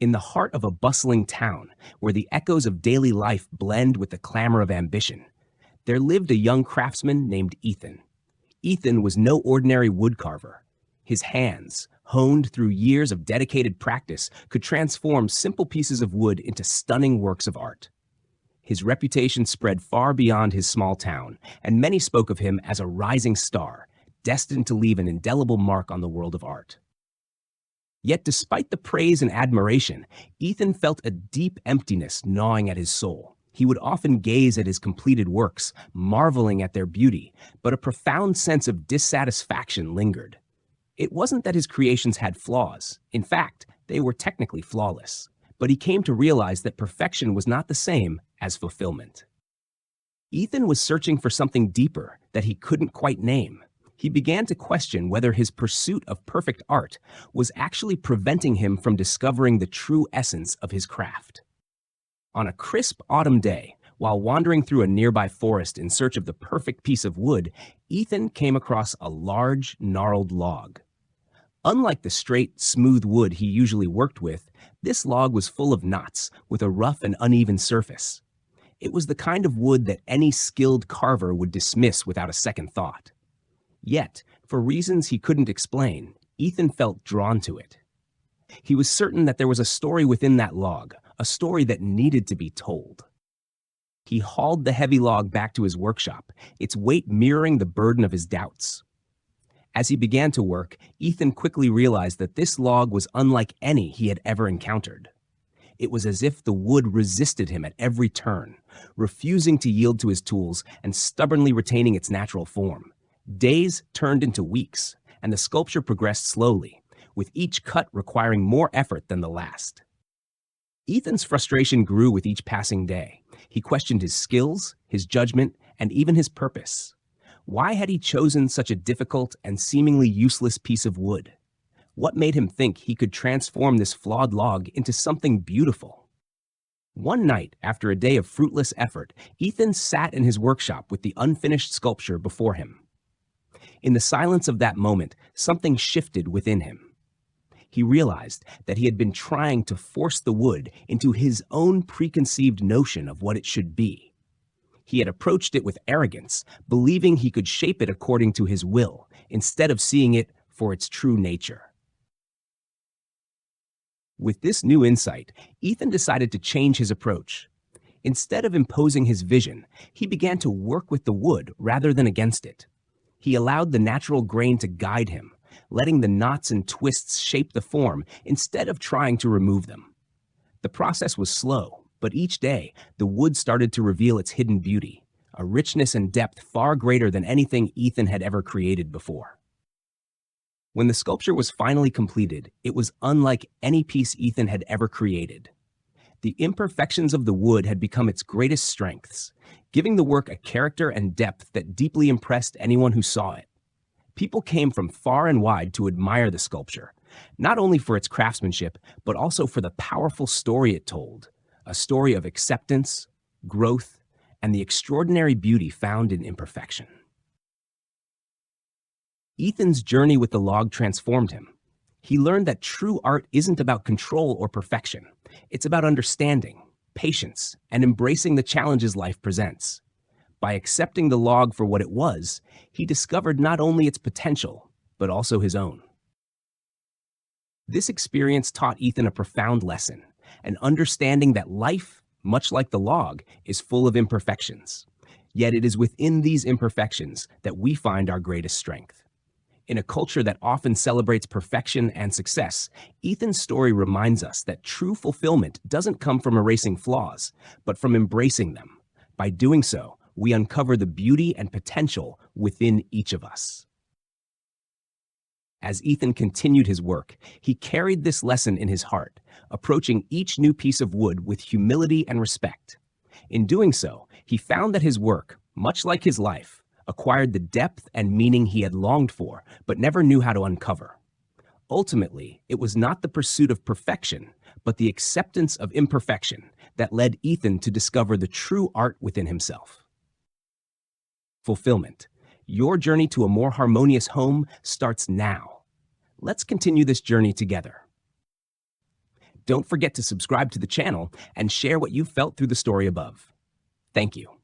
In the heart of a bustling town, where the echoes of daily life blend with the clamor of ambition, there lived a young craftsman named Ethan. Ethan was no ordinary woodcarver. His hands, honed through years of dedicated practice, could transform simple pieces of wood into stunning works of art. His reputation spread far beyond his small town, and many spoke of him as a rising star, destined to leave an indelible mark on the world of art. Yet despite the praise and admiration, Ethan felt a deep emptiness gnawing at his soul. He would often gaze at his completed works, marveling at their beauty, but a profound sense of dissatisfaction lingered. It wasn't that his creations had flaws. In fact, they were technically flawless. But he came to realize that perfection was not the same as fulfillment. Ethan was searching for something deeper that he couldn't quite name. He began to question whether his pursuit of perfect art was actually preventing him from discovering the true essence of his craft. On a crisp autumn day, while wandering through a nearby forest in search of the perfect piece of wood, Ethan came across a large, gnarled log. Unlike the straight, smooth wood he usually worked with, this log was full of knots, with a rough and uneven surface. It was the kind of wood that any skilled carver would dismiss without a second thought. Yet, for reasons he couldn't explain, Ethan felt drawn to it. He was certain that there was a story within that log, a story that needed to be told. He hauled the heavy log back to his workshop, its weight mirroring the burden of his doubts. As he began to work, Ethan quickly realized that this log was unlike any he had ever encountered. It was as if the wood resisted him at every turn, refusing to yield to his tools and stubbornly retaining its natural form. Days turned into weeks, and the sculpture progressed slowly, with each cut requiring more effort than the last. Ethan's frustration grew with each passing day. He questioned his skills, his judgment, and even his purpose. Why had he chosen such a difficult and seemingly useless piece of wood? What made him think he could transform this flawed log into something beautiful? One night, after a day of fruitless effort, Ethan sat in his workshop with the unfinished sculpture before him. In the silence of that moment, something shifted within him. He realized that he had been trying to force the wood into his own preconceived notion of what it should be. He had approached it with arrogance, believing he could shape it according to his will, instead of seeing it for its true nature. With this new insight, Ethan decided to change his approach. Instead of imposing his vision, he began to work with the wood rather than against it. He allowed the natural grain to guide him, letting the knots and twists shape the form instead of trying to remove them. The process was slow, but each day, the wood started to reveal its hidden beauty, a richness and depth far greater than anything Ethan had ever created before. When the sculpture was finally completed, it was unlike any piece Ethan had ever created. The imperfections of the wood had become its greatest strengths, giving the work a character and depth that deeply impressed anyone who saw it. People came from far and wide to admire the sculpture, not only for its craftsmanship, but also for the powerful story it told. A story of acceptance, growth, and the extraordinary beauty found in imperfection. Ethan's journey with the log transformed him. He learned that true art isn't about control or perfection. It's about understanding, patience, and embracing the challenges life presents. By accepting the log for what it was, he discovered not only its potential, but also his own. This experience taught Ethan a profound lesson. An understanding that life, much like the log, is full of imperfections. Yet it is within these imperfections that we find our greatest strength. In a culture that often celebrates perfection and success, Ethan's story reminds us that true fulfillment doesn't come from erasing flaws, but from embracing them. By doing so, we uncover the beauty and potential within each of us. As Ethan continued his work, he carried this lesson in his heart, approaching each new piece of wood with humility and respect. In doing so, he found that his work, much like his life, acquired the depth and meaning he had longed for, but never knew how to uncover. Ultimately, it was not the pursuit of perfection, but the acceptance of imperfection that led Ethan to discover the true art within himself. Fulfillment. Your journey to a more harmonious home starts now. Let's continue this journey together. Don't forget to subscribe to the channel and share what you felt through the story above. Thank you.